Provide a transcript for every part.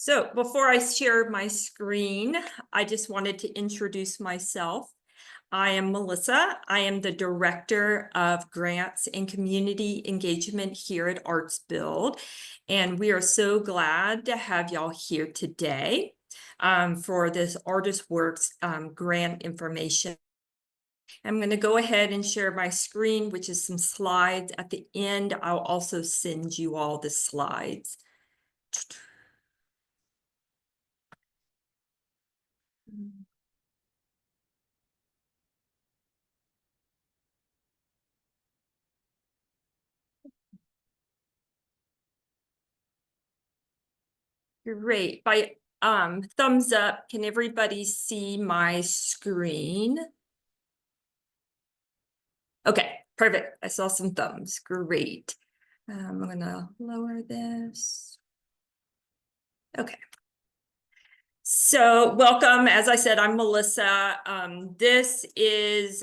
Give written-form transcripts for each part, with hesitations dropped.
So before I share my screen, I just wanted to introduce myself. I am Melissa. I am the Director of Grants and Community Engagement here at Arts Build. And we are so glad to have y'all here today for this Artist Works grant information. I'm going to go ahead and share my screen, which is some slides. At the end, I'll also send you all the slides. Great. By thumbs up, can everybody see my screen? Okay, perfect. I saw some thumbs. Great. I'm gonna lower this. Okay. So welcome. As I said, I'm Melissa. This is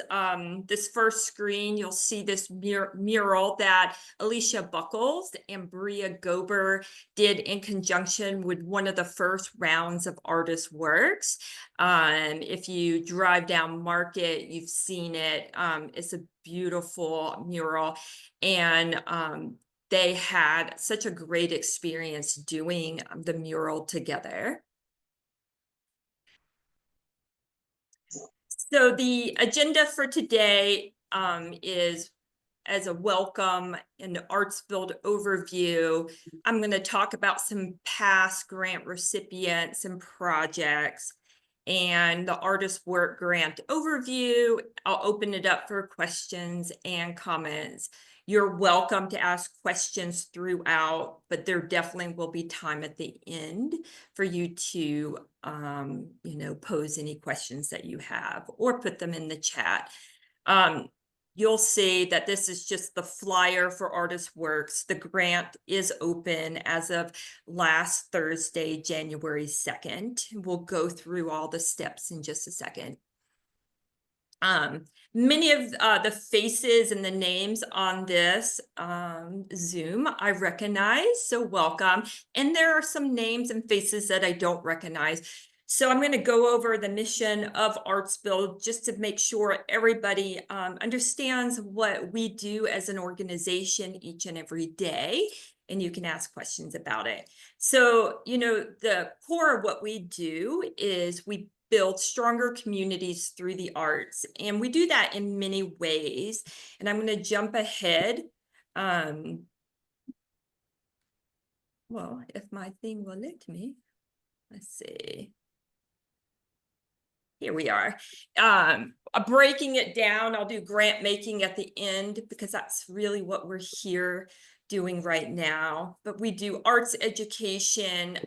this first screen. You'll see this mural that Alicia Buckles and Bria Gober did in conjunction with one of the first rounds of Artist Works. If you drive down Market, you've seen it. It's a beautiful mural, and they had such a great experience doing the mural together. So the agenda for today is, as a welcome and Arts Build overview, I'm going to talk about some past grant recipients and projects and the Artist Work grant overview. I'll open it up for questions and comments. You're welcome to ask questions throughout, but there definitely will be time at the end for you to, pose any questions that you have or put them in the chat. You'll see that this is just the flyer for Artist Works. The grant is open as of last Thursday, January 2nd. We'll go through all the steps in just a second. Many of the faces and the names on this Zoom I recognize, so welcome. And there are some names and faces that I don't recognize. So I'm going to go over the mission of Arts Build just to make sure everybody understands what we do as an organization each and every day, and you can ask questions about it. So, the core of what we do is we build stronger communities through the arts, and we do that in many ways. And I'm going to jump ahead. Well, if my thing will let me, let's see. Here we are. Breaking it down, I'll do grant making at the end because that's really what we're here doing right now. But we do arts education.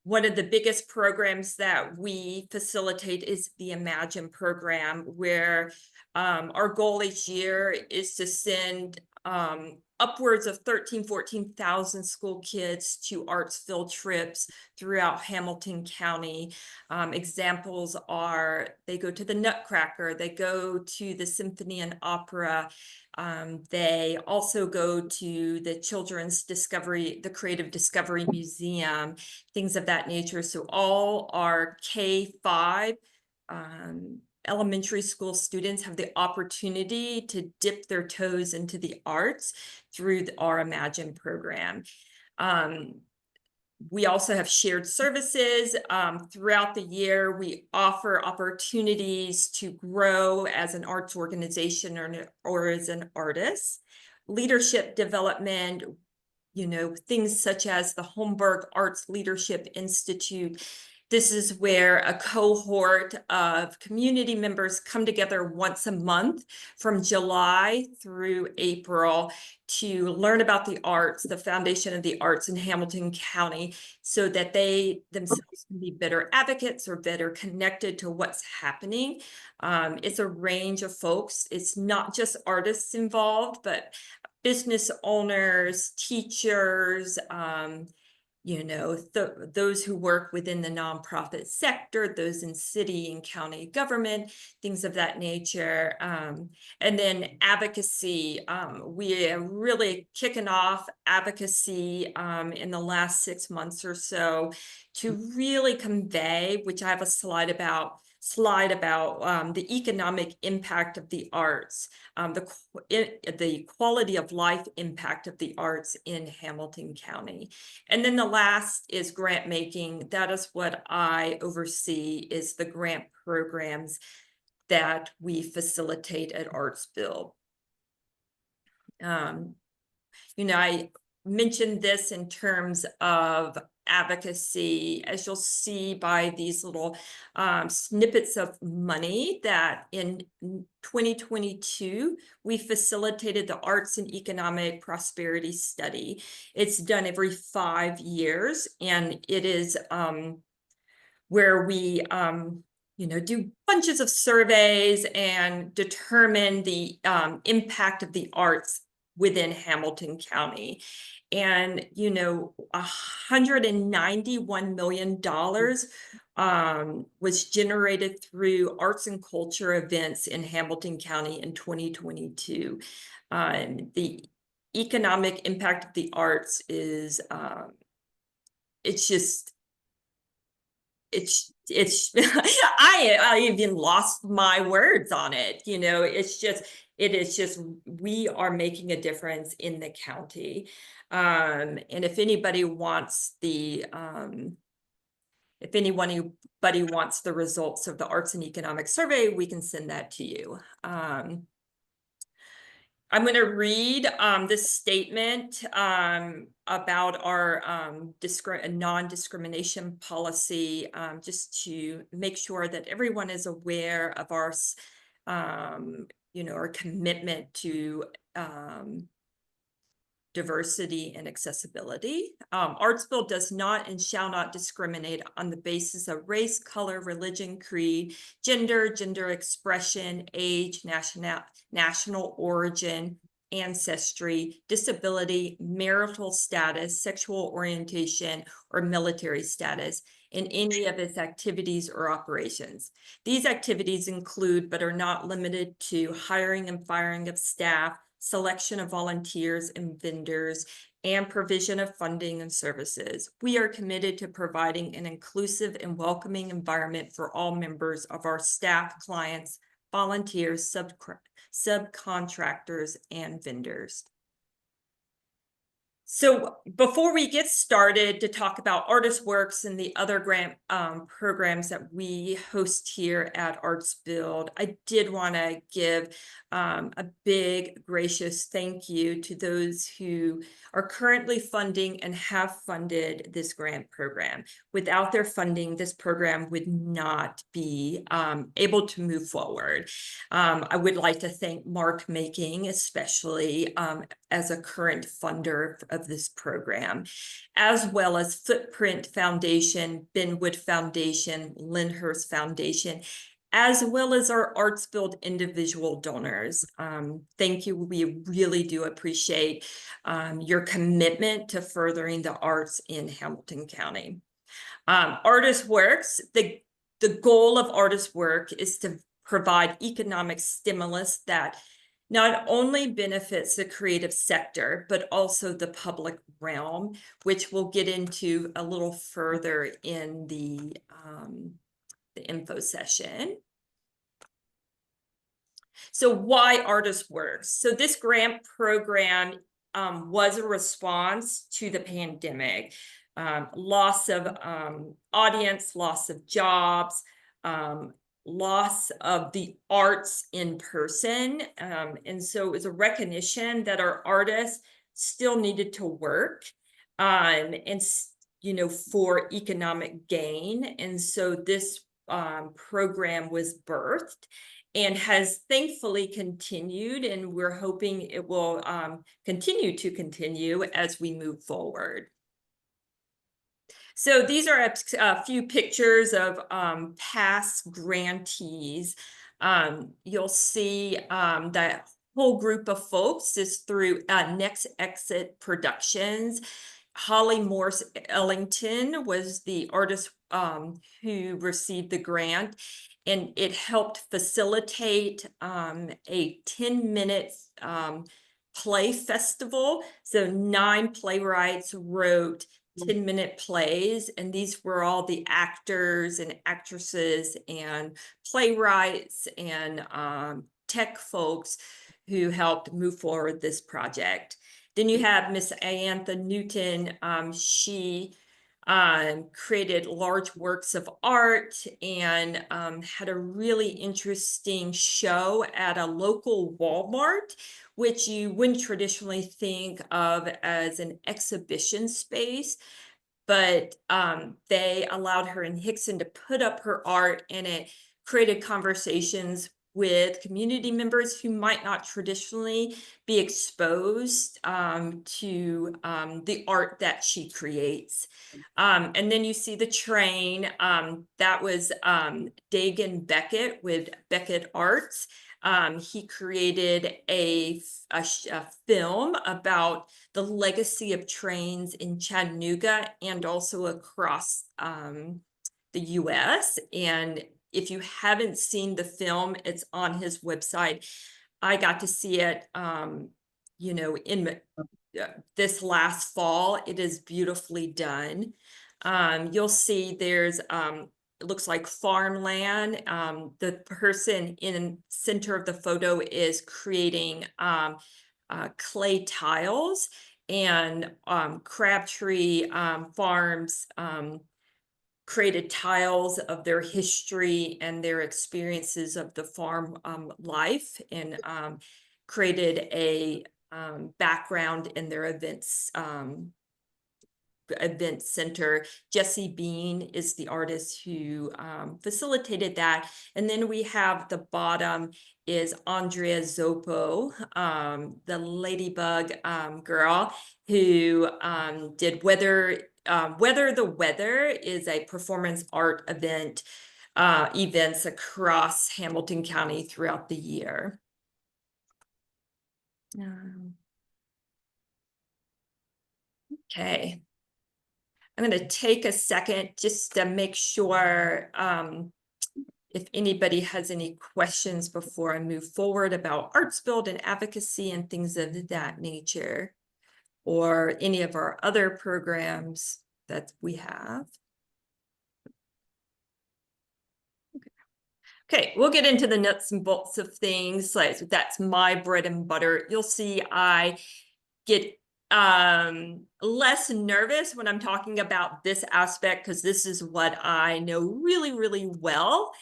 One of the biggest programs that we facilitate is the Imagine program, where our goal each year is to send upwards of 14,000 school kids to arts field trips throughout Hamilton County. Examples are they go to the Nutcracker, they go to the Symphony and Opera, they also go to the Children's Discovery, the Creative Discovery Museum, things of that nature. So all our K-5 elementary school students have the opportunity to dip their toes into the arts through our Imagine program. We also have shared services throughout the year. We offer opportunities to grow as an arts organization or as an artist. Leadership development, things such as the Holmberg Arts Leadership Institute. This is where a cohort of community members come together once a month from July through April to learn about the arts, the foundation of the arts in Hamilton County, so that they themselves can be better advocates or better connected to what's happening. It's a range of folks. It's not just artists involved, but business owners, teachers, you know, those who work within the nonprofit sector, those in city and county government, things of that nature. And then advocacy, we are really kicking off advocacy in the last 6 months or so to really convey, which I have a slide about, the economic impact of the arts, the quality of life impact of the arts in Hamilton County. And then the last is grant making. That is what I oversee, is the grant programs that we facilitate at Artsville. You know, I mentioned this in terms of advocacy, as you'll see by these little snippets of money, that in 2022, we facilitated the Arts and Economic Prosperity Study. It's done every 5 years, and it is where we you know, do bunches of surveys and determine the impact of the arts within Hamilton County. And, you know, $191 million was generated through arts and culture events in Hamilton County in 2022. The economic impact of the arts is, it's just, I even lost my words on it. You know, it is just, we are making a difference in the county. And if anybody wants the, if anybody wants the results of the Arts and Economic Survey, we can send that to you. I'm going to read this statement about our non-discrimination policy, just to make sure that everyone is aware of our, you know, our commitment to diversity and accessibility. Artsville does not and shall not discriminate on the basis of race, color, religion, creed, gender expression, age, national origin, ancestry, disability, marital status, sexual orientation, or military status in any of its activities or operations. These activities include, but are not limited to, hiring and firing of staff, selection of volunteers and vendors, and provision of funding and services. We are committed to providing an inclusive and welcoming environment for all members of our staff, clients, volunteers, subcontractors, and vendors. So before we get started to talk about ArtistWorks and the other grant programs that we host here at Artsville, I did want to give a big, gracious thank you to those who are currently funding and have funded this grant program. Without their funding, this program would not be able to move forward. I would like to thank Mark Making, especially as a current funder of this program, as well as Footprint Foundation, Benwood Foundation, Lyndhurst Foundation, as well as our Artsville individual donors. Thank you. We really do appreciate your commitment to furthering the arts in Hamilton County. ArtistWorks, the goal of ArtistWorks is to provide economic stimulus that not only benefits the creative sector, but also the public realm, which we'll get into a little further in the info session. So why ArtistWorks? So this grant program was a response to the pandemic, loss of audience, loss of jobs, loss of the arts in person. And so it was a recognition that our artists still needed to work and, you know, for economic gain. And so this program was birthed and has thankfully continued, and we're hoping it will continue as we move forward. So these are a few pictures of past grantees. You'll see that whole group of folks is through Next Exit Productions. Holly Morse Ellington was the artist who received the grant, and it helped facilitate a 10-minute play festival. So 9 playwrights wrote 10-minute plays, and these were all the actors and actresses and playwrights and tech folks who helped move forward this project. Then you have Miss Iantha Newton. She created large works of art and had a really interesting show at a local Walmart, which you wouldn't traditionally think of as an exhibition space. But they allowed her in Hickson to put up her art, and it created conversations with community members who might not traditionally be exposed to the art that she creates. And then you see the train. That was Dagan Beckett with Beckett Arts. He created a film about the legacy of trains in Chattanooga and also across the US. And if you haven't seen the film, it's on his website. I got to see it, you know, in this last fall. It is beautifully done. You'll see there's it looks like farmland. The person in center of the photo is creating clay tiles, and Crabtree Farms created tiles of their history and their experiences of the farm life, and created a background in their event center. Jesse Bean is the artist who facilitated that. And then we have the bottom is Andrea Zoppo, the Ladybug girl who did Weather the Weather is a performance art event events across Hamilton County throughout the year. Okay. I'm going to take a second just to make sure if anybody has any questions before I move forward about ArtsBuild and advocacy and things of that nature, or any of our other programs that we have. Okay, we'll get into the nuts and bolts of things. Like that's my bread and butter. You'll see I get less nervous when I'm talking about this aspect, because this is what I know really, really well.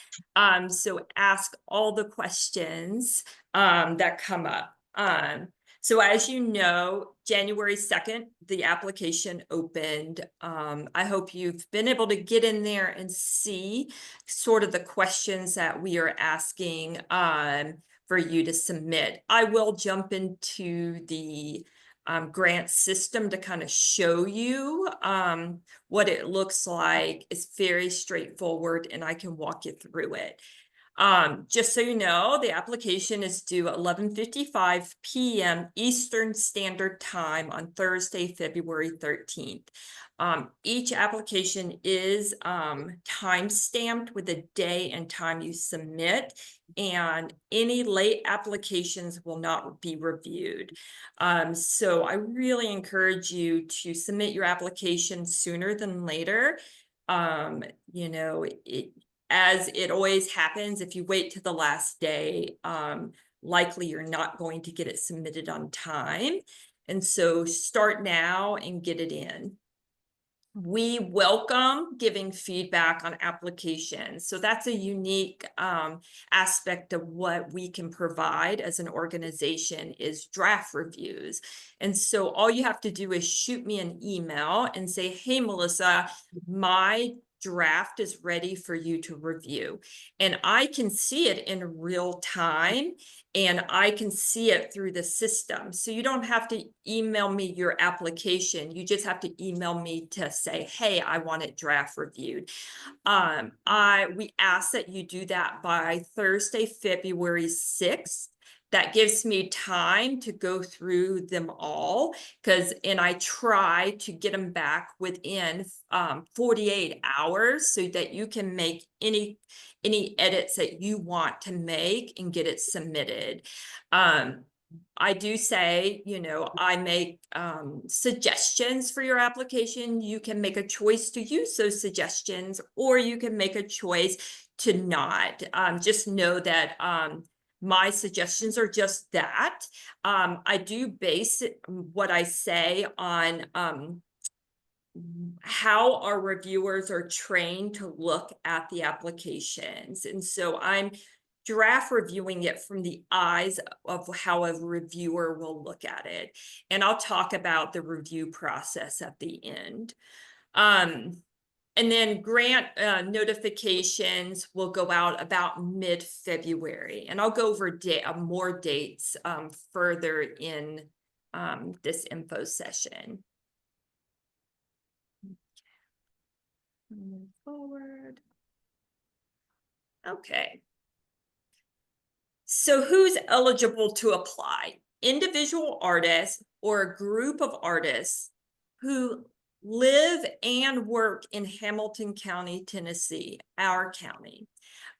So ask all the questions that come up. So as you know, January 2nd, the application opened. I hope you've been able to get in there and see sort of the questions that we are asking for you to submit. I will jump into the grant system to kind of show you what it looks like. It's very straightforward, and I can walk you through it. Just so you know, the application is due 11:55 p.m. Eastern Standard Time on Thursday, February 13th. Each application is time-stamped with the day and time you submit, and any late applications will not be reviewed. So I really encourage you to submit your application sooner than later. You know, as it always happens, if you wait to the last day, likely you're not going to get it submitted on time. And so start now and get it in. We welcome giving feedback on applications. So that's a unique aspect of what we can provide as an organization is draft reviews. And so all you have to do is shoot me an email and say, hey, Melissa, my draft is ready for you to review. And I can see it in real time, and I can see it through the system. So you don't have to email me your application. You just have to email me to say, hey, I want it draft reviewed. We ask that you do that by Thursday, February 6th. That gives me time to go through them all, and I try to get them back within 48 hours so that you can make any edits that you want to make and get it submitted. I do say, I make suggestions for your application. You can make a choice to use those suggestions, or you can make a choice to not. Just know that my suggestions are just that. I do base what I say on how our reviewers are trained to look at the applications. And so I'm draft reviewing it from the eyes of how a reviewer will look at it. And I'll talk about the review process at the end. And then grant notifications will go out about mid-February. And I'll go over more dates further in this info session. Move forward. Okay. So who's eligible to apply? Individual artists or a group of artists who live and work in Hamilton County, Tennessee, our county.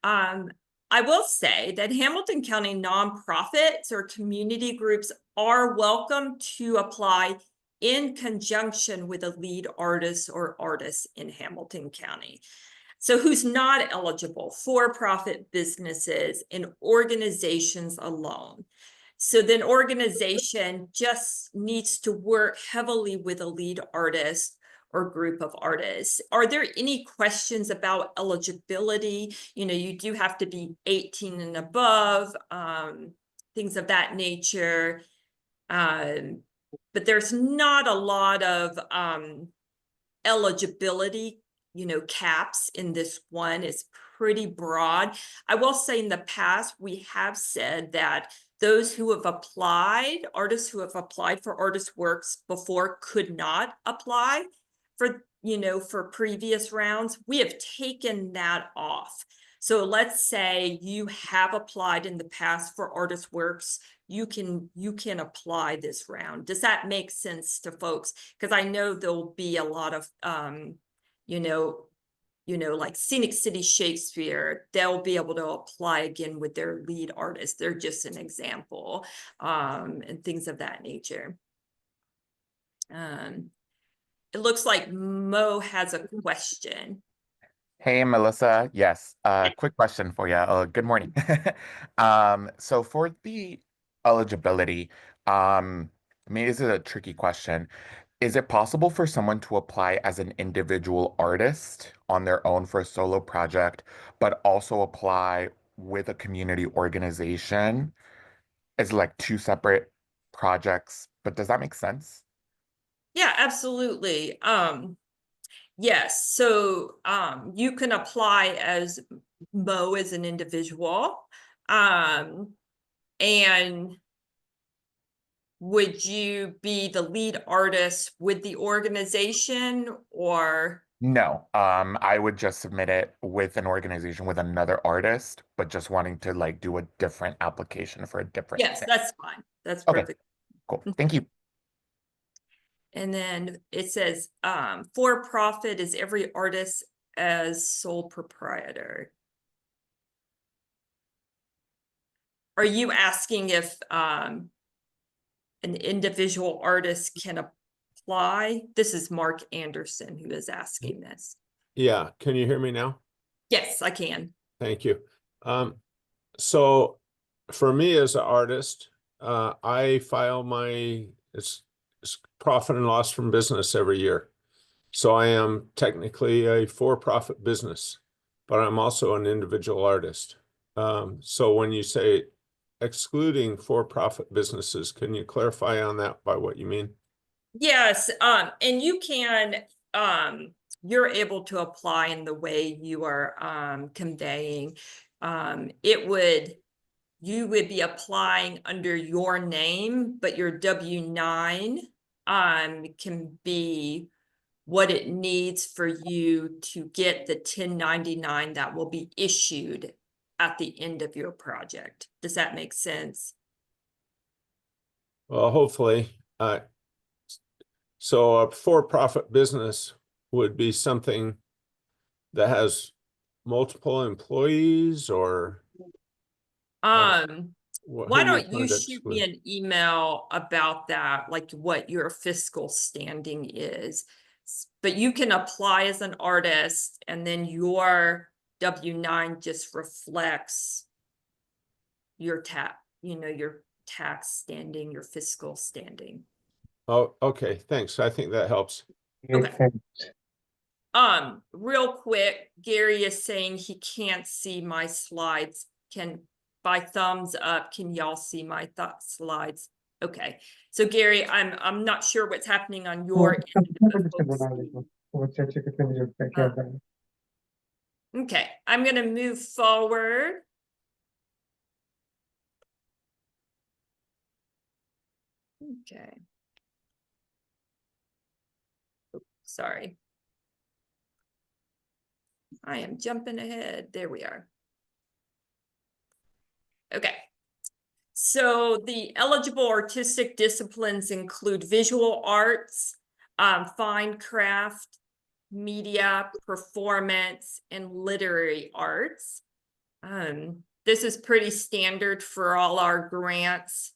I will say that Hamilton County nonprofits or community groups are welcome to apply in conjunction with a lead artist or artists in Hamilton County. So who's not eligible? For-profit businesses and organizations alone. So then organization just needs to work heavily with a lead artist or group of artists. Are there any questions about eligibility? You do have to be 18 and above, things of that nature. But there's not a lot of eligibility, caps in this one. It's pretty broad. I will say in the past, we have said that those who have applied, artists who have applied for Artist Works before could not apply for previous rounds. We have taken that off. So let's say you have applied in the past for Artist Works, you can apply this round. Does that make sense to folks? Because I know there'll be a lot of like Scenic City Shakespeare, they'll be able to apply again with their lead artist. They're just an example, and things of that nature. It looks like Mo has a question. Hey, Melissa. Yes, quick question for you. Good morning. So for the eligibility, maybe this is a tricky question. Is it possible for someone to apply as an individual artist on their own for a solo project, but also apply with a community organization as like two separate projects? But does that make sense? Yeah, absolutely. Yes, so you can apply as Mo as an individual. And would you be the lead artist with the organization, or? No, I would just submit it with an organization with another artist, but just wanting to like do a different application for a different Yes, thing. that's fine. That's Okay, perfect. cool. Thank you. And then it says, for profit is every artist as sole proprietor. Are you asking if an individual artist can apply? This is Mark Anderson who is asking this. Yeah, can you hear me now? Yes, I can. Thank you. So for me as an artist, I file it's profit and loss from business every year. So I am technically a for-profit business, but I'm also an individual artist. So when you say excluding for-profit businesses, can you clarify on that by what you mean? Yes, and you can, you're able to apply in the way you are conveying. You would be applying under your name, but your W-9 can be what it needs for you to get the 1099 that will be issued at the end of your project. Does that make sense? Well, hopefully, so a for-profit business would be something that has multiple employees, or Why who do don't you find shoot me exclude? an email about that, like what your fiscal standing is? But you can apply as an artist and then your W-9 just reflects your your tax standing, your fiscal standing. Oh, okay, thanks. I think that helps. Okay. Real quick, Gary is saying he can't see my slides. By thumbs up, can y'all see my slides? Okay, so Gary, I'm not sure what's happening on your end. Okay, I'm gonna move forward. Okay. Oops, sorry. I am jumping ahead. There we are. Okay. So the eligible artistic disciplines include visual arts, fine craft, media, performance, and literary arts. This is pretty standard for all our grants.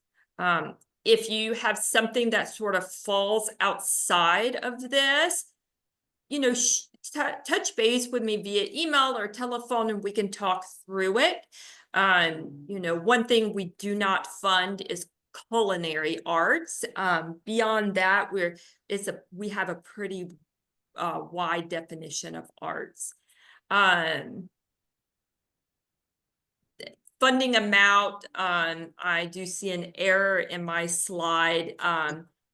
If you have something that sort of falls outside of this, touch base with me via email or telephone and we can talk through it. One thing we do not fund is culinary arts. Beyond that, we have a pretty wide definition of arts. Funding amount, I do see an error in my slide.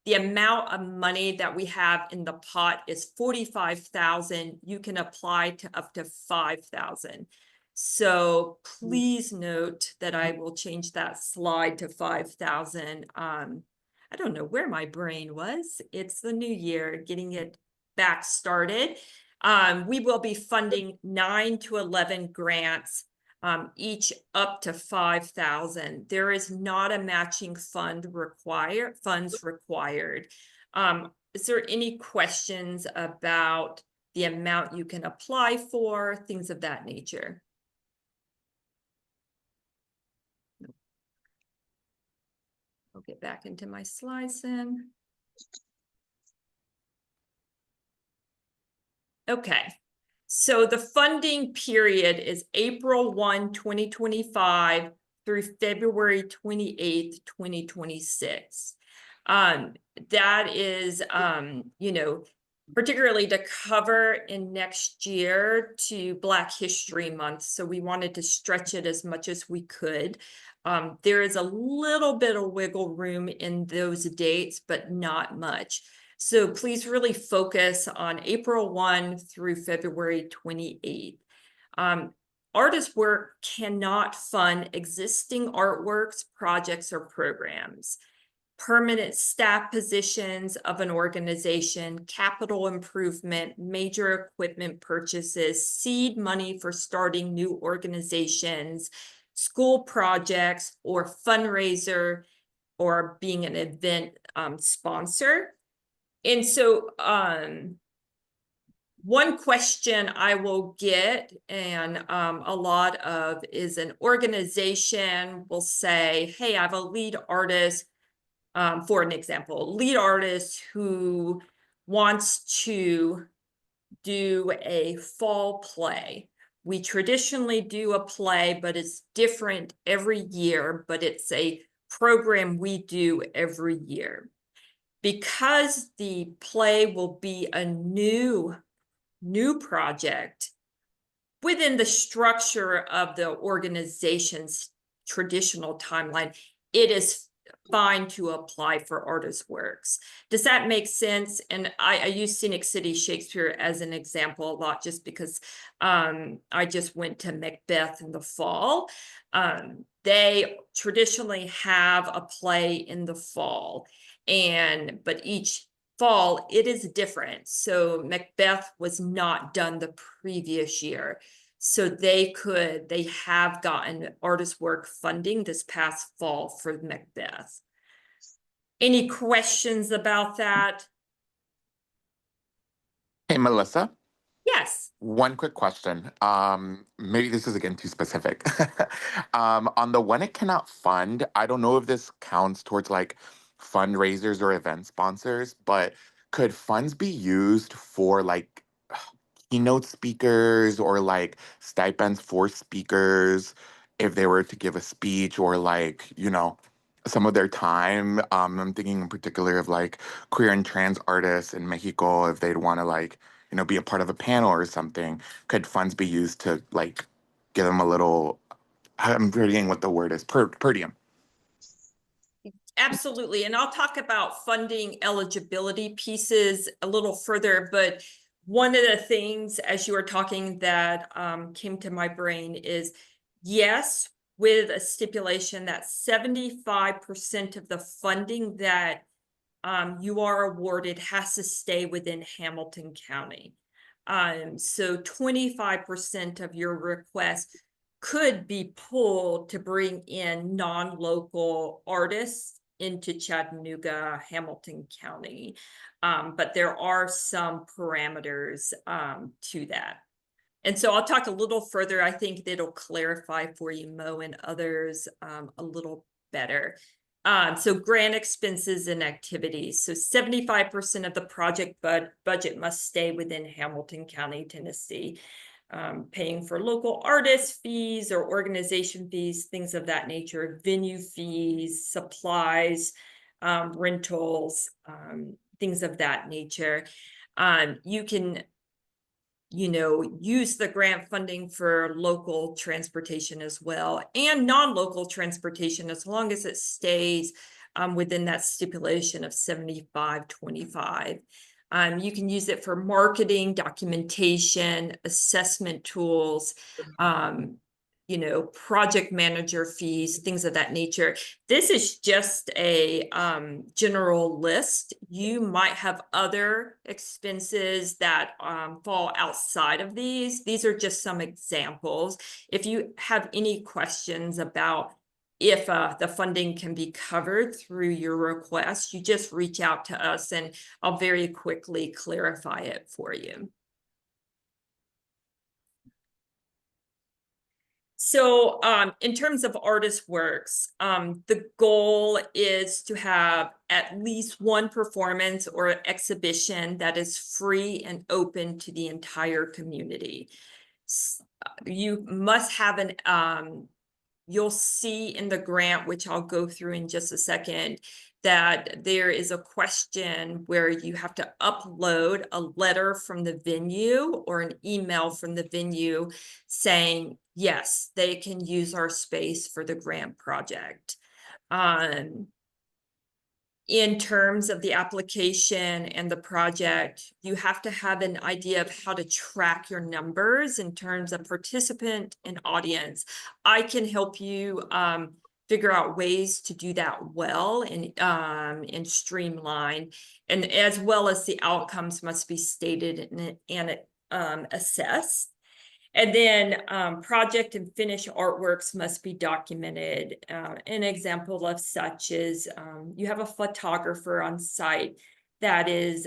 The amount of money that we have in the pot is 45,000. You can apply to up to 5,000. So please note that I will change that slide to 5,000. I don't know where my brain was. It's the new year, getting it back started. We will be funding 9 to 11 grants, each up to 5,000. There is not a matching funds required. Is there any questions about the amount you can apply for, things of that nature? I'll get back into my slides then. Okay. So the funding period is April 1, 2025 through February 28th, 2026. That is, particularly to cover in next year to Black History Month. So we wanted to stretch it as much as we could. There is a little bit of wiggle room in those dates, but not much. So please really focus on April 1 through February 28th. Artist work cannot fund existing artworks, projects, or programs. Permanent staff positions of an organization, capital improvement, major equipment purchases, seed money for starting new organizations, school projects, or fundraiser, or being an event sponsor. And so one question I will get, and a lot of, is an organization will say, hey, I have a lead artist, for an example, lead artist who wants to do a fall play. We traditionally do a play, but it's different every year, but it's a program we do every year. Because the play will be a new project within the structure of the organization's traditional timeline, it is fine to apply for artist works. Does that make sense? And I use Scenic City Shakespeare as an example a lot, just because I just went to Macbeth in the fall. They traditionally have a play in the fall, but each fall it is different. So Macbeth was not done the previous year. So they have gotten artist work funding this past fall for Macbeth. Any questions about that? Hey, Melissa, Yes. one quick question. Maybe this is again too specific. On the When It Cannot Fund, I don't know if this counts towards like fundraisers or event sponsors, but could funds be used for like keynote speakers or like stipends for speakers if they were to give a speech or like, some of their time? I'm thinking in particular of like queer and trans artists in Mexico if they'd want to like, be a part of a panel or something. Could funds be used to like give them a little, I'm forgetting what the word is, per diem? Absolutely. And I'll talk about funding eligibility pieces a little further, but one of the things as you were talking that came to my brain is yes, with a stipulation that 75% of the funding that you are awarded has to stay within Hamilton County. So 25% of your request could be pulled to bring in non-local artists into Chattanooga, Hamilton County. But there are some parameters to that. And so I'll talk a little further. I think that'll clarify for you, Mo, and others a little better. So grant expenses and activities. So 75% of the project budget must stay within Hamilton County, Tennessee. Paying for local artist fees or organization fees, things of that nature, venue fees, supplies, rentals, things of that nature. You can, use the grant funding for local transportation as well and non-local transportation as long as it stays within that stipulation of 75-25. You can use it for marketing, documentation, assessment tools, project manager fees, things of that nature. This is just a general list. You might have other expenses that fall outside of these. These are just some examples. If you have any questions about if the funding can be covered through your request, you just reach out to us and I'll very quickly clarify it for you. So in terms of artist works, the goal is to have at least one performance or exhibition that is free and open to the entire community. You must have you'll see in the grant, which I'll go through in just a second, that there is a question where you have to upload a letter from the venue or an email from the venue saying, yes, they can use our space for the grant project. In terms of the application and the project, you have to have an idea of how to track your numbers in terms of participant and audience. I can help you figure out ways to do that well and streamline, and as well as the outcomes must be stated and assessed. And then project and finished artworks must be documented. An example of such is you have a photographer on site that is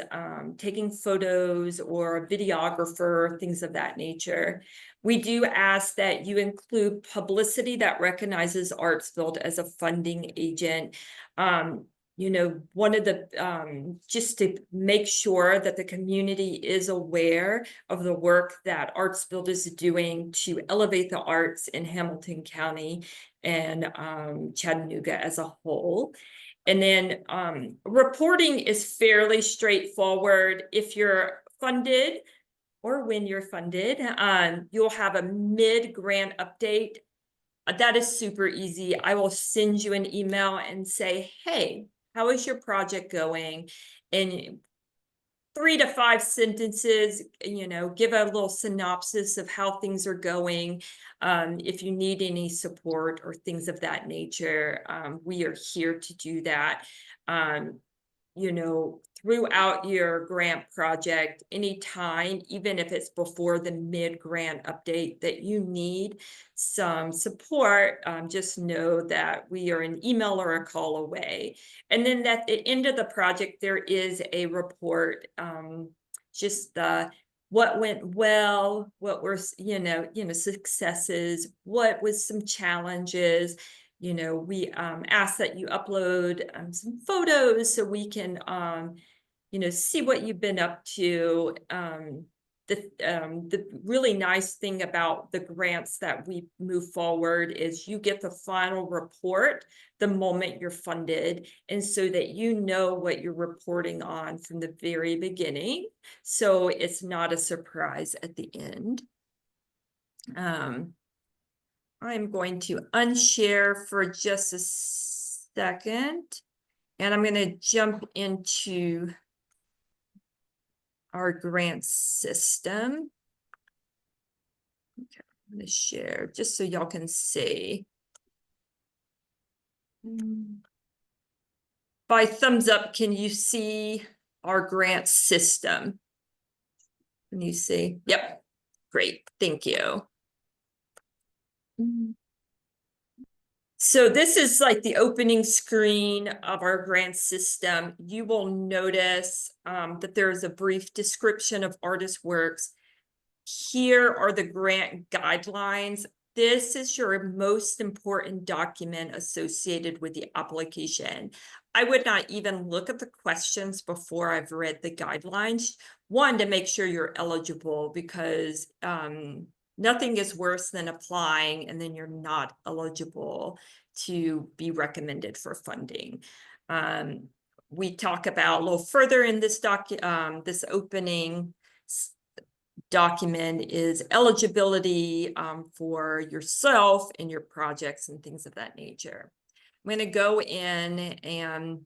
taking photos, or a videographer, things of that nature. We do ask that you include publicity that recognizes Artsbuild as a funding agent. One of the, just to make sure that the community is aware of the work that Artsbuild is doing to elevate the arts in Hamilton County and Chattanooga as a whole. And then reporting is fairly straightforward. If you're funded or when you're funded, you'll have a mid-grant update. That is super easy. I will send you an email and say, hey, how is your project going? In 3 to 5 sentences, give a little synopsis of how things are going. If you need any support or things of that nature, we are here to do that. you know, throughout your grant project, anytime, even if it's before the mid-grant update that you need some support, just know that we are an email or a call away. And then at the end of the project, there is a report, just what went well, what were, successes, what was some challenges. You know, we ask that you upload some photos so we can, see what you've been up to. The really nice thing about the grants that we move forward is you get the final report the moment you're funded, and so that you know what you're reporting on from the very beginning, so it's not a surprise at the end. I'm going to unshare for just a second, and I'm going to jump into our grant system. Okay, I'm going to share just so y'all can see. By thumbs up, can you see our grant system? Can you see? Yep, great, thank you. So this is like the opening screen of our grant system. You will notice that there's a brief description of artist works. Here are the grant guidelines. This is your most important document associated with the application. I would not even look at the questions before I've read the guidelines. One, to make sure you're eligible, because nothing is worse than applying and then you're not eligible to be recommended for funding. We talk about a little further in this this opening document is eligibility for yourself and your projects and things of that nature. I'm going to go in and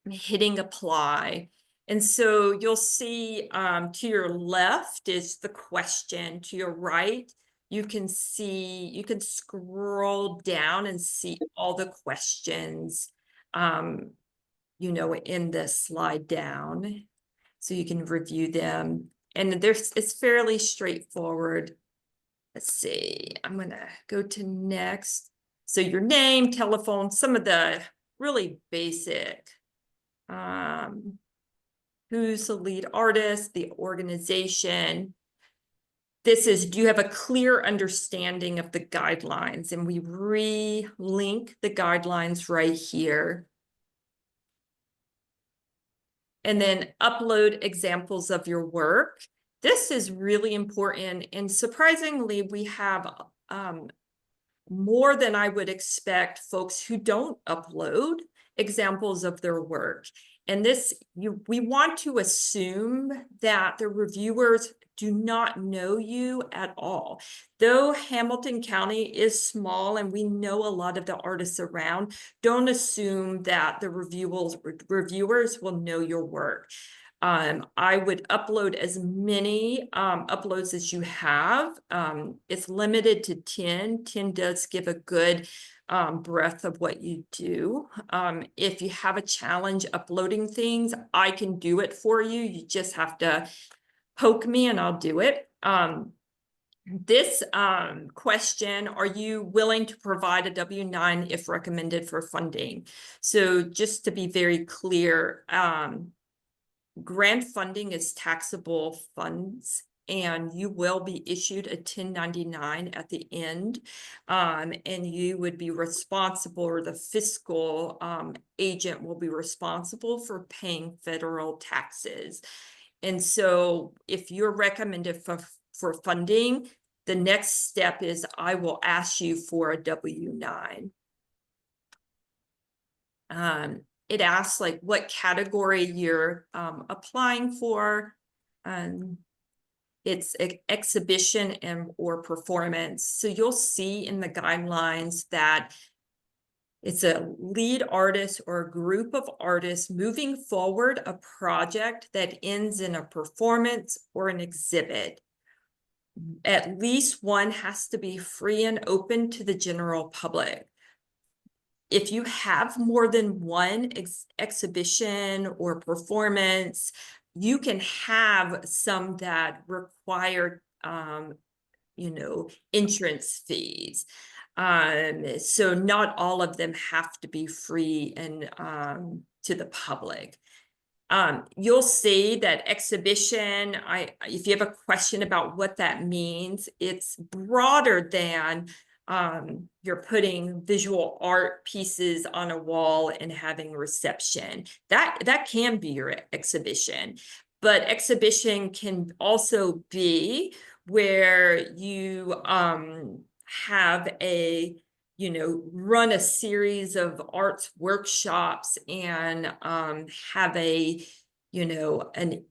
hitting apply. And so you'll see to your left is the question. To your right, you can scroll down and see all the questions, in this slide down. So you can review them. And it's fairly straightforward. Let's see, I'm going to go to next. So your name, telephone, some of the really basic. Who's the lead artist, the organization. This is, do you have a clear understanding of the guidelines? And we re-link the guidelines right here. And then upload examples of your work. This is really important. And surprisingly, we have more than I would expect folks who don't upload examples of their work. And this, we want to assume that the reviewers do not know you at all. Though Hamilton County is small and we know a lot of the artists around, don't assume that the reviewers will know your work. I would upload as many uploads as you have. It's limited to 10. 10 does give a good breadth of what you do. If you have a challenge uploading things, I can do it for you. You just have to poke me and I'll do it. This question, are you willing to provide a W-9 if recommended for funding? So just to be very clear, grant funding is taxable funds, and you will be issued a 1099 at the end, and you would be responsible, or the fiscal agent will be responsible for paying federal taxes. And so if you're recommended for funding, the next step is I will ask you for a W-9. It asks like what category you're applying for. It's exhibition and or performance. So you'll see in the guidelines that it's a lead artist or a group of artists moving forward a project that ends in a performance or an exhibit. At least one has to be free and open to the general public. if you have more than one exhibition or performance, you can have some that require, entrance fees. So not all of them have to be free and to the public. You'll see that exhibition, if you have a question about what that means, it's broader than you're putting visual art pieces on a wall and having a reception. That can be your exhibition, but exhibition can also be where you have run a series of arts workshops and have an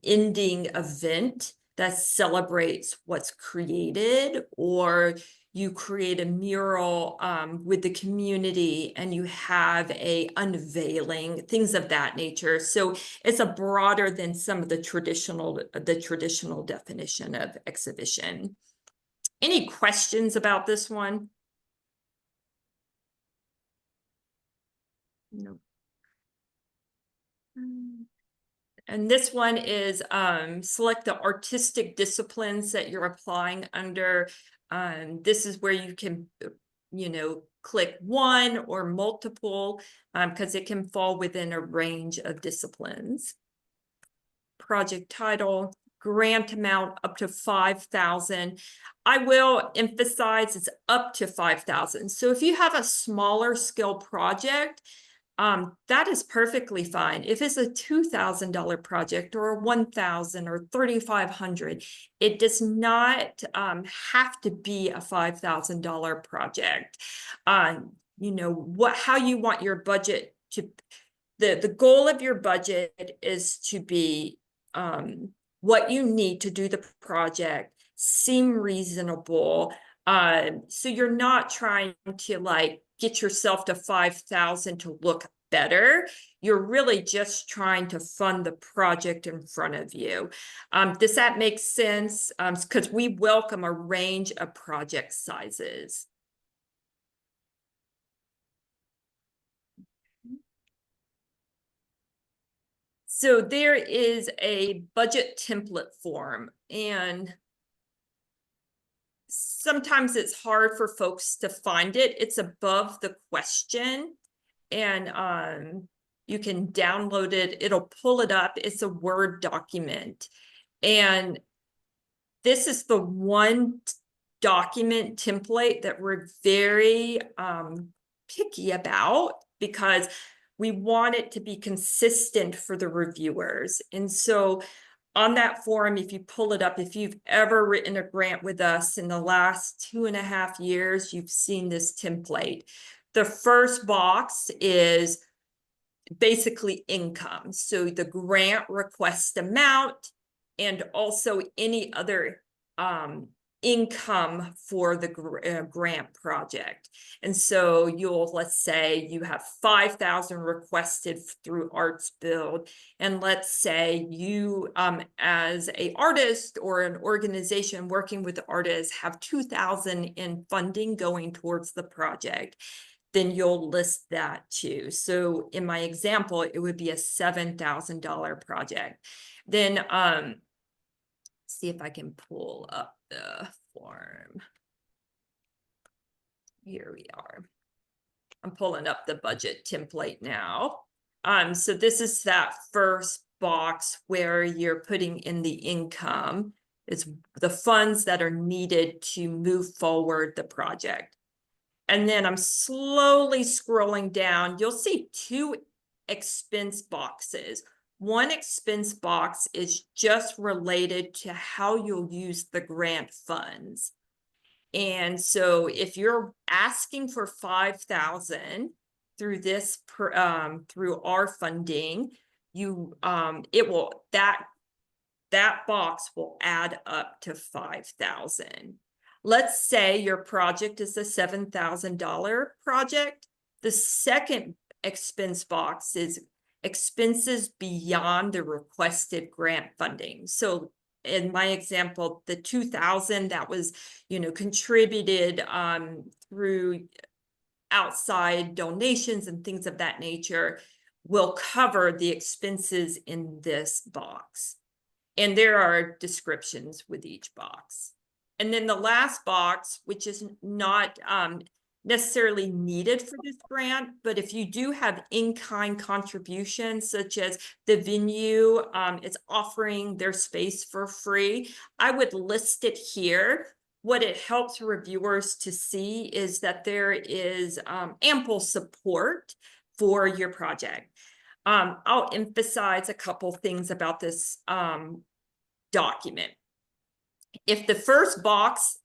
ending event that celebrates what's created, or you create a mural with the community and you have a unveiling, things of that nature. So it's a broader than some of the traditional definition of exhibition. Any questions about this one? No. And this one is select the artistic disciplines that you're applying under. This is where you can, click one or multiple, because it can fall within a range of disciplines. Project title, grant amount up to 5,000. I will emphasize it's up to 5,000. So if you have a smaller scale project, that is perfectly fine. If it's a $2,000 project or a 1,000 or 3,500, it does not have to be a $5,000 project. How you want your budget to, the goal of your budget is to be what you need to do the project seem reasonable. So you're not trying to get yourself to 5,000 to look better. You're really just trying to fund the project in front of you. Does that make sense? Because we welcome a range of project sizes. So there is a budget template form, and sometimes it's hard for folks to find it. It's above the question, and you can download it. It'll pull it up. It's a Word document. And this is the one document template that we're very picky about, because we want it to be consistent for the reviewers. And so on that form, if you pull it up, if you've ever written a grant with us in the last 2.5 years, you've seen this template. The first box is basically income. So the grant request amount and also any other income for the grant project. And so let's say you have 5,000 requested through Arts Build. And let's say you, as an artist or an organization working with artists, have 2,000 in funding going towards the project. Then you'll list that too. So in my example, it would be a $7,000 project. Then see if I can pull up the form. Here we are. I'm pulling up the budget template now. So this is that first box where you're putting in the income. It's the funds that are needed to move forward the project. And then I'm slowly scrolling down. You'll see 2 expense boxes. One expense box is just related to how you'll use the grant funds. And so if you're asking for 5,000 through this, through our funding, that box will add up to 5,000. Let's say your project is a $7,000 project. The second expense box is expenses beyond the requested grant funding. So in my example, the 2,000 that was, contributed through outside donations and things of that nature will cover the expenses in this box. And there are descriptions with each box. And then the last box, which is not necessarily needed for this grant, but if you do have in-kind contributions, such as the venue is offering their space for free, I would list it here. What it helps reviewers to see is that there is ample support for your project. I'll emphasize a couple things about this document. If the first box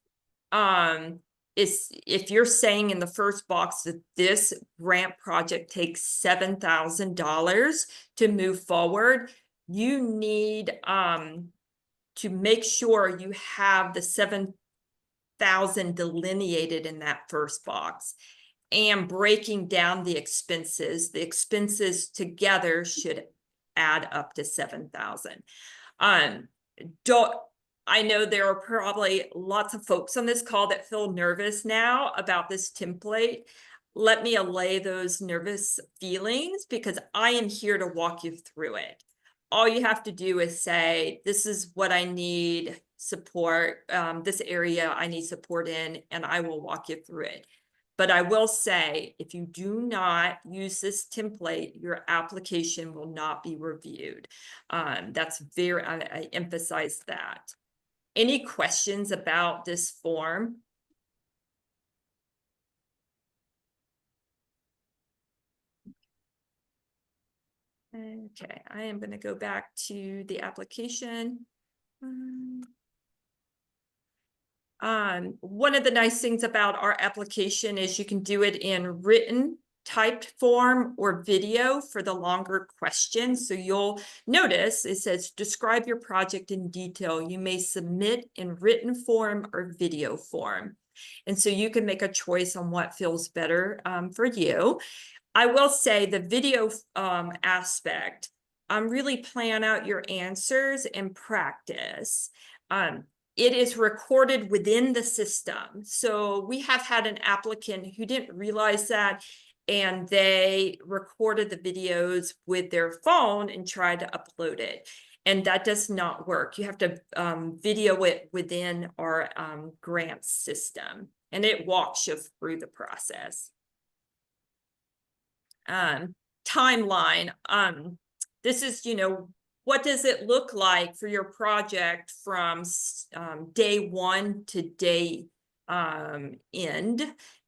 if you're saying in the first box that this grant project takes $7,000 to move forward, you need to make sure you have the $7,000 delineated in that first box. And breaking down the expenses together should add up to $7,000. I know there are probably lots of folks on this call that feel nervous now about this template. Let me allay those nervous feelings, because I am here to walk you through it. All you have to do is say, this is what I need support, this area I need support in, and I will walk you through it. But I will say, if you do not use this template, your application will not be reviewed. That's very, I emphasize that. Any questions about this form? Okay, I am going to go back to the application. One of the nice things about our application is you can do it in written typed form or video for the longer questions. So you'll notice it says, describe your project in detail. You may submit in written form or video form. And so you can make a choice on what feels better for you. I will say the video aspect, really plan out your answers and practice. It is recorded within the system. So we have had an applicant who didn't realize that, and they recorded the videos with their phone and tried to upload it. And that does not work. You have to video it within our grant system, and it walks you through the process. Timeline. This is, what does it look like for your project from day one to day end?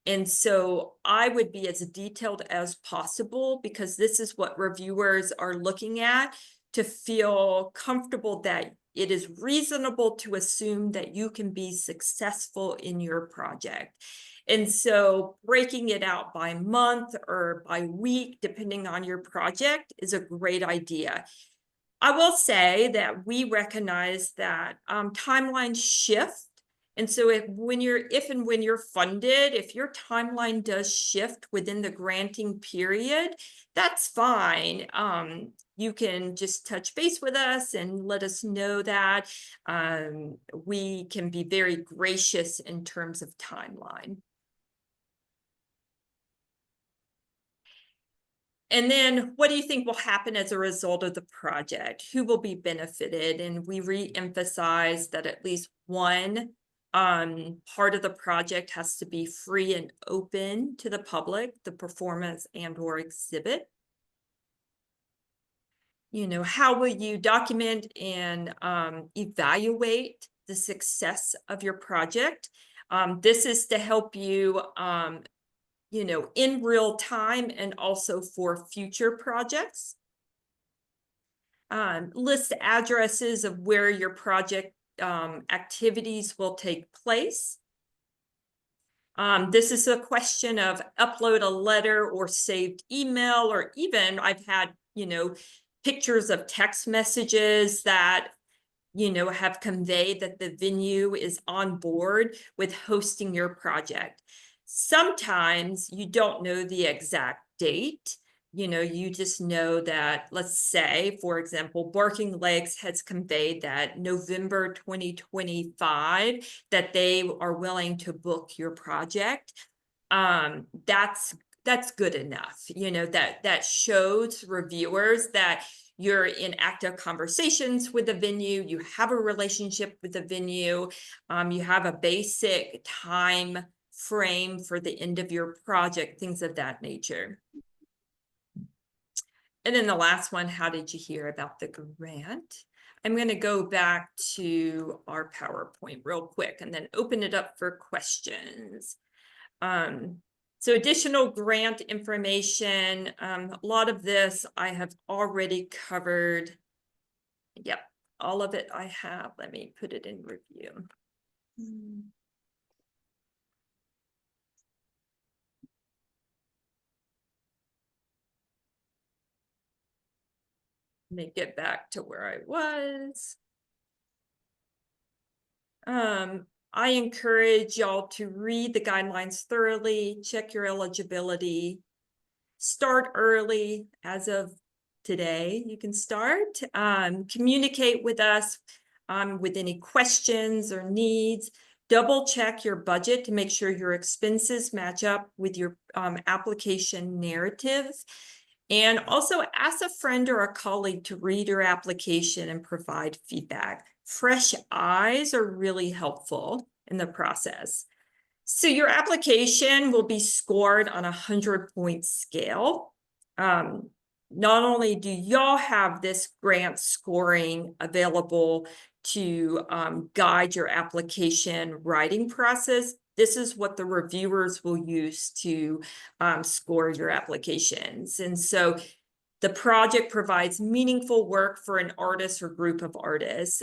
And so I would be as detailed as possible, because this is what reviewers are looking at to feel comfortable that it is reasonable to assume that you can be successful in your project. And so breaking it out by month or by week, depending on your project, is a great idea. I will say that we recognize that timelines shift. And so if and when you're funded, if your timeline does shift within the granting period, that's fine. You can just touch base with us and let us know that. We can be very gracious in terms of timeline. And then what do you think will happen as a result of the project? Who will be benefited? And we re-emphasize that at least one part of the project has to be free and open to the public, the performance and/or exhibit. How will you document and evaluate the success of your project? This is to help you in real time and also for future projects. List addresses of where your project activities will take place. This is a question of upload a letter or saved email, or even I've had, pictures of text messages that have conveyed that the venue is on board with hosting your project. Sometimes you don't know the exact date. You just know that, let's say, for example, Barking Legs has conveyed that November 2025, that they are willing to book your project. that's good enough. You know, that shows reviewers that you're in active conversations with the venue, you have a relationship with the venue, you have a basic time frame for the end of your project, things of that nature. And then the last one, how did you hear about the grant? I'm going to go back to our PowerPoint real quick and then open it up for questions. So additional grant information, a lot of this I have already covered. Yep, all of it I have. Let me put it in review. Let me get back to where I was. I encourage y'all to read the guidelines thoroughly, check your eligibility, start early. As of today, you can start. Communicate with us with any questions or needs. Double check your budget to make sure your expenses match up with your application narratives. And also ask a friend or a colleague to read your application and provide feedback. Fresh eyes are really helpful in the process. So your application will be scored on a 100-point scale. Not only do y'all have this grant scoring available to guide your application writing process, this is what the reviewers will use to score your applications. And so the project provides meaningful work for an artist or group of artists.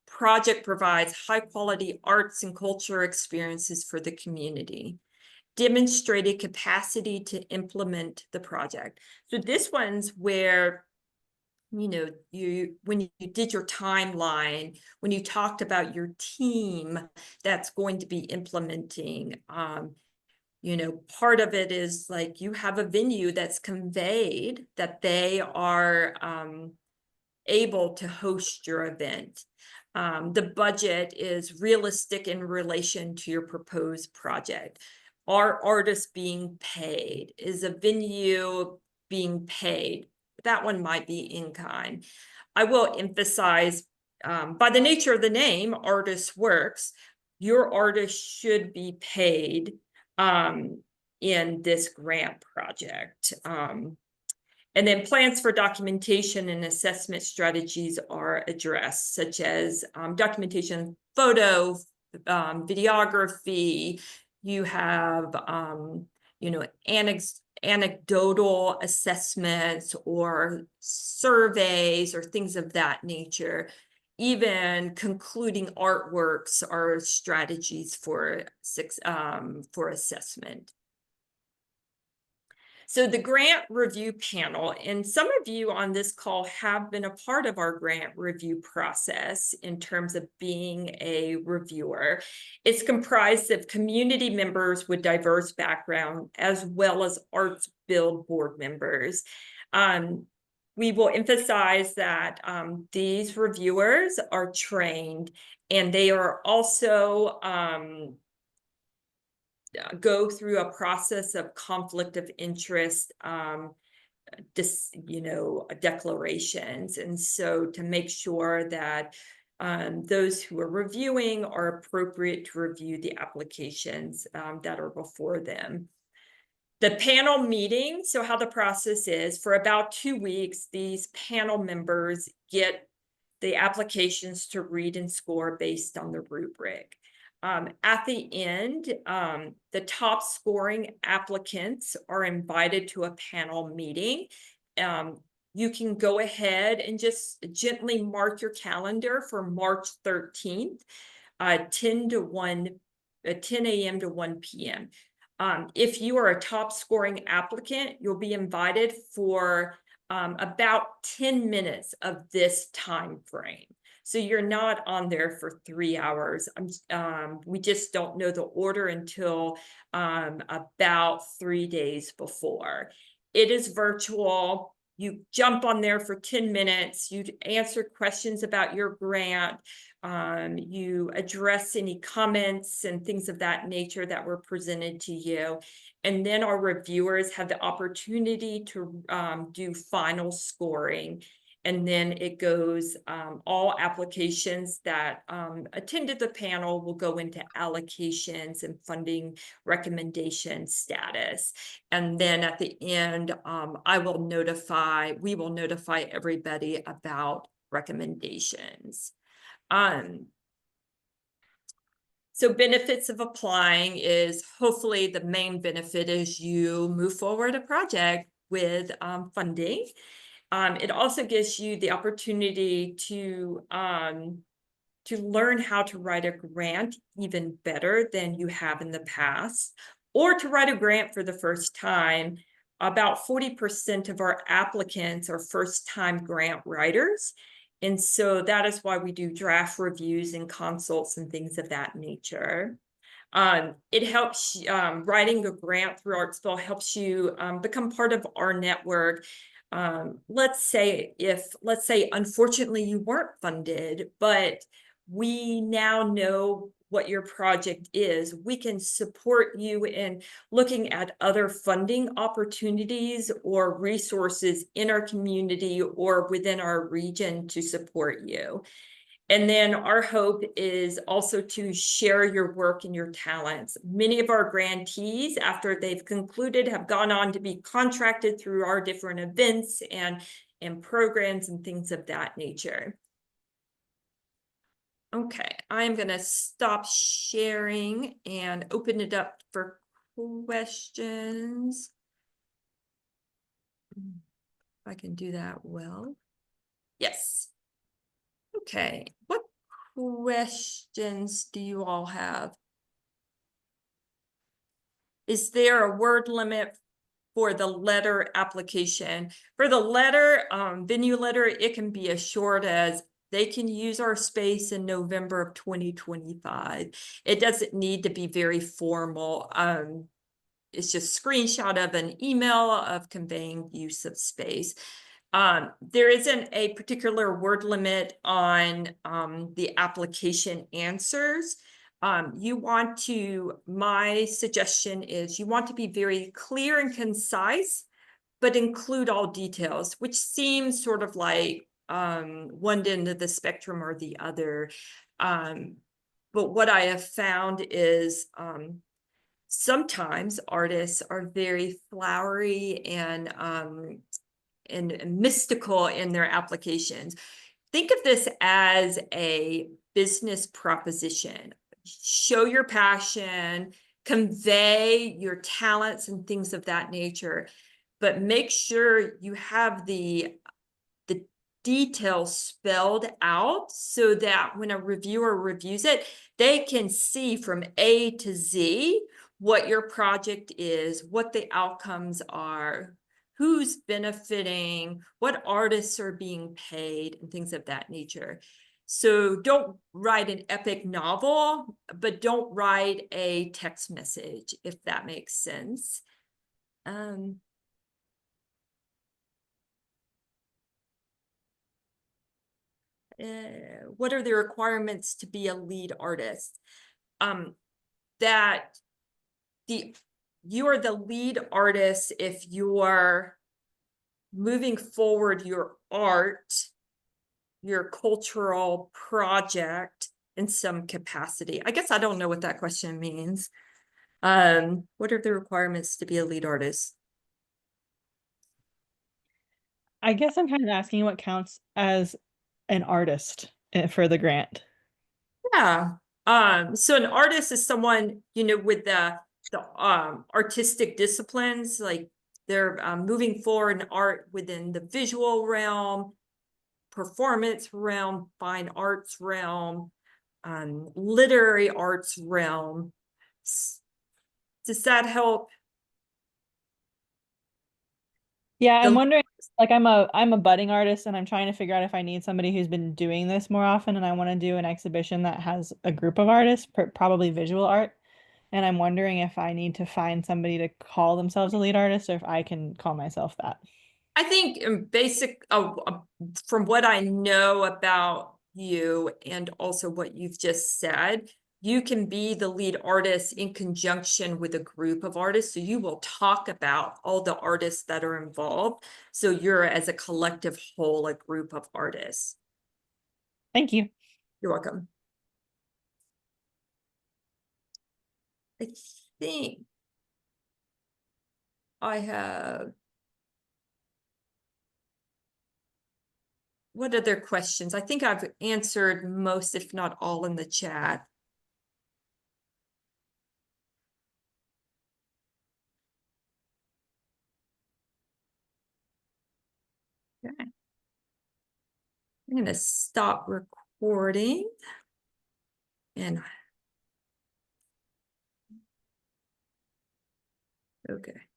Project provides high quality arts and culture experiences for the community. Demonstrated capacity to implement the project. So this one's where, you know, when you did your timeline, when you talked about your team that's going to be implementing, you know, part of it is like you have a venue that's conveyed that they are able to host your event. The budget is realistic in relation to your proposed project. Are artists being paid? Is a venue being paid? That one might be in kind. I will emphasize, by the nature of the name, Artist Works, your artist should be paid in this grant project. And then plans for documentation and assessment strategies are addressed, such as documentation, photo, videography. You have, you know, anecdotal assessments or surveys or things of that nature. Even concluding artworks are strategies for assessment. So the grant review panel, and some of you on this call have been a part of our grant review process in terms of being a reviewer. It's comprised of community members with diverse background, as well as Arts Build board members. We will emphasize that these reviewers are trained, and they are also go through a process of conflict of interest, declarations. And so to make sure that those who are reviewing are appropriate to review the applications that are before them. The panel meeting, so how the process is, for about 2 weeks, these panel members get the applications to read and score based on the rubric. At the end, the top scoring applicants are invited to a panel meeting. You can go ahead and just gently mark your calendar for March 13th, 10 a.m. to 1 p.m. If you are a top scoring applicant, you'll be invited for about 10 minutes of this time frame. So you're not on there for 3 hours. We just don't know the order until about 3 days before. It is virtual. you jump on there for 10 minutes, you answer questions about your grant, you address any comments and things of that nature that were presented to you. And then our reviewers have the opportunity to do final scoring. And then it goes, all applications that attended the panel will go into allocations and funding recommendation status. And then at the end, we will notify everybody about recommendations. So benefits of applying is hopefully the main benefit is you move forward a project with funding. It also gives you the opportunity to learn how to write a grant even better than you have in the past, or to write a grant for the first time. About 40% of our applicants are first-time grant writers. And so that is why we do draft reviews and consults and things of that nature. It helps, writing a grant through Artsville helps you become part of our network. Let's say unfortunately you weren't funded, but we now know what your project is. We can support you in looking at other funding opportunities or resources in our community or within our region to support you. And then our hope is also to share your work and your talents. Many of our grantees, after they've concluded, have gone on to be contracted through our different events and programs and things of that nature. Okay, I'm gonna stop sharing and open it up for questions. If I can do that well. Yes. Okay, what questions do you all have? Is there a word limit for the letter application? For the letter, venue letter, it can be as short as they can use our space in November of 2025. It doesn't need to be very formal. It's just a screenshot of an email of conveying use of space. There isn't a particular word limit on the application answers. My suggestion is you want to be very clear and concise, but include all details, which seems sort of like one end of the spectrum or the other. But what I have found is sometimes artists are very flowery and mystical in their applications. Think of this as a business proposition. Show your passion, convey your talents and things of that nature, but make sure you have the details spelled out so that when a reviewer reviews it, they can see from A to Z what your project is, what the outcomes are, who's benefiting, what artists are being paid, and things of that nature. So don't write an epic novel, but don't write a text message, if that makes sense. What are the requirements to be a lead artist? That you are the lead artist if you're moving forward your art, your cultural project in some capacity. I guess I don't know what that question means. What are the requirements to be a lead artist? I guess I'm kind of asking what counts as an artist for the grant. Yeah. So an artist is someone, with the artistic disciplines, like they're moving forward in art within the visual realm, performance realm, fine arts realm, literary arts realm. Does that help? Yeah, I'm wondering, like I'm a budding artist and I'm trying to figure out if I need somebody who's been doing this more often, and I want to do an exhibition that has a group of artists, probably visual art. And I'm wondering if I need to find somebody to call themselves a lead artist or if I can call myself that. I think from what I know about you and also what you've just said, you can be the lead artist in conjunction with a group of artists. So you will talk about all the artists that are involved. So you're as a collective whole, a group of artists. Thank you. You're welcome. I think I have. What other questions? I think I've answered most, if not all, in the chat. Okay. I'm gonna stop recording. And okay.